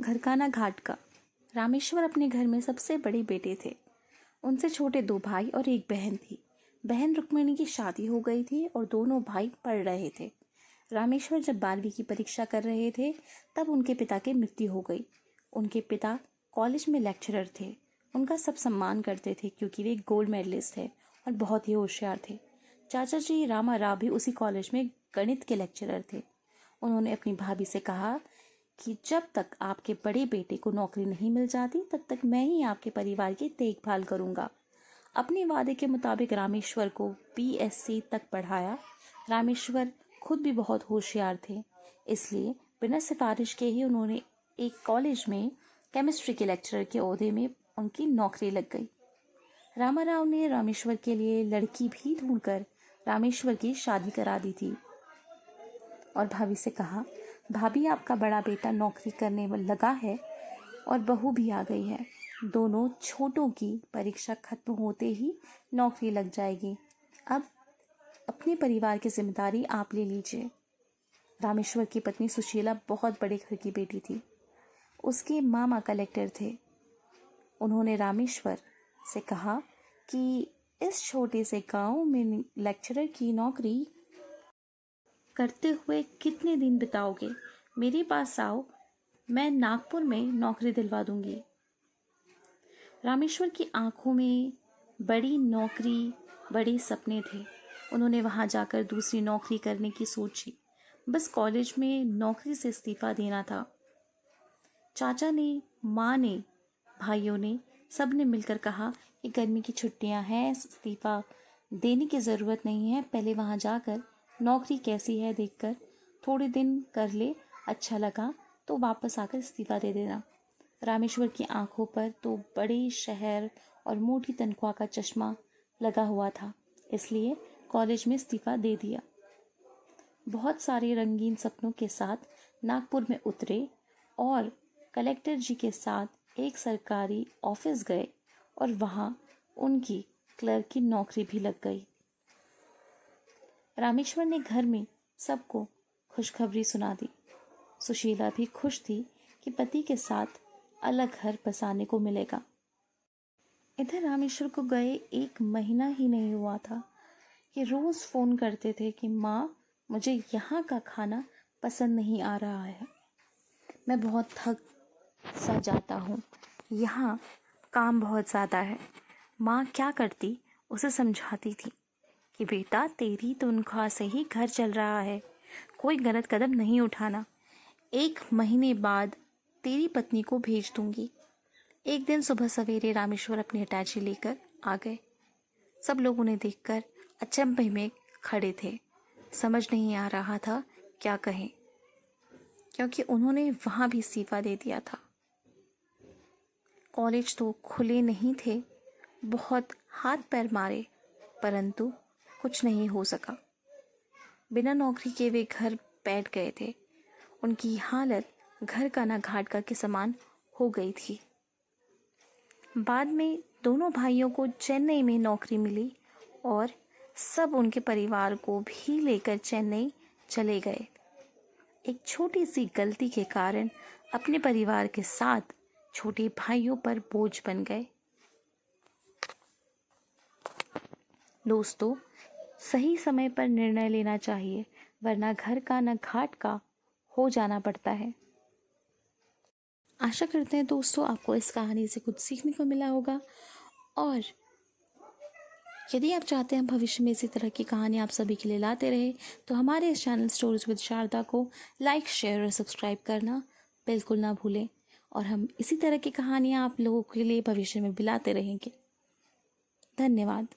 घरकाना घाट का। रामेश्वर अपने घर में सबसे बड़े बेटे थे। उनसे छोटे 2 भाई और 1 बहन थी। बहन रुक्मिणी की शादी हो गई थी और दोनों भाई पढ़ रहे थे। रामेश्वर जब 12वीं की परीक्षा कर रहे थे तब उनके पिता की मृत्यु हो गई। उनके पिता कॉलेज में लेक्चरर थे। उनका सब सम्मान करते थे क्योंकि वे गोल्ड मेडलिस्ट थे और बहुत ही होशियार थे। चाचा जी रामा राव भी उसी कॉलेज में गणित के लेक्चरर थे। उन्होंने अपनी भाभी से कहा कि जब तक आपके बड़े बेटे को नौकरी नहीं मिल जाती तब तक मैं ही आपके परिवार की देखभाल करूंगा। अपने वादे के मुताबिक रामेश्वर को BSc तक पढ़ाया। रामेश्वर खुद भी बहुत होशियार थे, इसलिए बिना सिफारिश के ही उन्होंने एक कॉलेज में केमिस्ट्री के लेक्चरर के ओहदे में उनकी नौकरी लग गई। रामाराव ने रामेश्वर के लिए लड़की भी ढूंढकर रामेश्वर की शादी करा दी थी और भाभी से कहा, भाभी आपका बड़ा बेटा नौकरी करने में लगा है और बहू भी आ गई है। दोनों छोटों की परीक्षा खत्म होते ही नौकरी लग जाएगी। अब अपने परिवार की जिम्मेदारी आप ले लीजिए। रामेश्वर की पत्नी सुशीला बहुत बड़े घर की बेटी थी। उसके मामा कलेक्टर थे। उन्होंने रामेश्वर से कहा कि इस छोटे से गांव में लेक्चरर की नौकरी करते हुए कितने दिन बिताओगे? मेरे पास आओ, मैं नागपुर में नौकरी दिलवा दूंगी। रामेश्वर की आंखों में बड़ी नौकरी, बड़े सपने थे। उन्होंने वहां जाकर दूसरी नौकरी करने की सोची। बस कॉलेज में नौकरी से इस्तीफा देना था। चाचा ने, माँ ने, भाइयों ने, सब ने मिलकर कहा कि गर्मी की छुट्टियां हैं, इस्तीफा देने की ज़रूरत नहीं है। पहले वहां जाकर नौकरी कैसी है देखकर थोड़े दिन कर ले, अच्छा लगा तो वापस आकर इस्तीफा दे देना। रामेश्वर की आंखों पर तो बड़े शहर और मोटी तनख्वाह का चश्मा लगा हुआ था, इसलिए कॉलेज में इस्तीफा दे दिया। बहुत सारे रंगीन सपनों के साथ नागपुर में उतरे और कलेक्टर जी के साथ एक सरकारी ऑफिस गए और वहां उनकी क्लर्क की नौकरी भी लग गई। रामेश्वर ने घर में सबको खुशखबरी सुना दी। सुशीला भी खुश थी कि पति के साथ अलग घर बसाने को मिलेगा। इधर रामेश्वर को गए 1 महीना ही नहीं हुआ था कि रोज फोन करते थे कि माँ, मुझे यहाँ का खाना पसंद नहीं आ रहा है, मैं बहुत थक सा जाता हूँ, यहाँ काम बहुत ज़्यादा है। माँ क्या करती, उसे समझाती थी कि बेटा तेरी तनख्वाह से ही घर चल रहा है, कोई गलत कदम नहीं उठाना। 1 महीने बाद तेरी पत्नी को भेज दूंगी। एक दिन सुबह सवेरे रामेश्वर अपनी अटैची लेकर आ गए। सब लोग उन्हें देखकर अचंभे में खड़े थे। समझ नहीं आ रहा था क्या कहें, क्योंकि उन्होंने वहां भी इस्तीफा दे दिया था। कॉलेज तो खुले नहीं थे, बहुत हाथ पैर मारे, परंतु कुछ नहीं हो सका। बिना नौकरी के वे घर बैठ गए थे। उनकी हालत घर का ना घाट का के समान हो गई थी। बाद में दोनों भाइयों को चेन्नई में नौकरी मिली और सब उनके परिवार को भी लेकर चेन्नई चले गए। एक छोटी सी गलती के कारण अपने परिवार के साथ छोटे भाइयों पर बोझ बन गए। दोस्तों, सही समय पर निर्णय लेना चाहिए, वरना घर का न घाट का हो जाना पड़ता है। आशा करते हैं दोस्तों आपको इस कहानी से कुछ सीखने को मिला होगा, और यदि आप चाहते हैं भविष्य में इसी तरह की कहानी आप सभी के लिए लाते रहे तो हमारे इस चैनल स्टोरीज विद शारदा को लाइक, शेयर और सब्सक्राइब करना बिल्कुल ना भूलें, और हम इसी तरह की कहानियाँ आप लोगों के लिए भविष्य में भी लाते रहेंगे। धन्यवाद।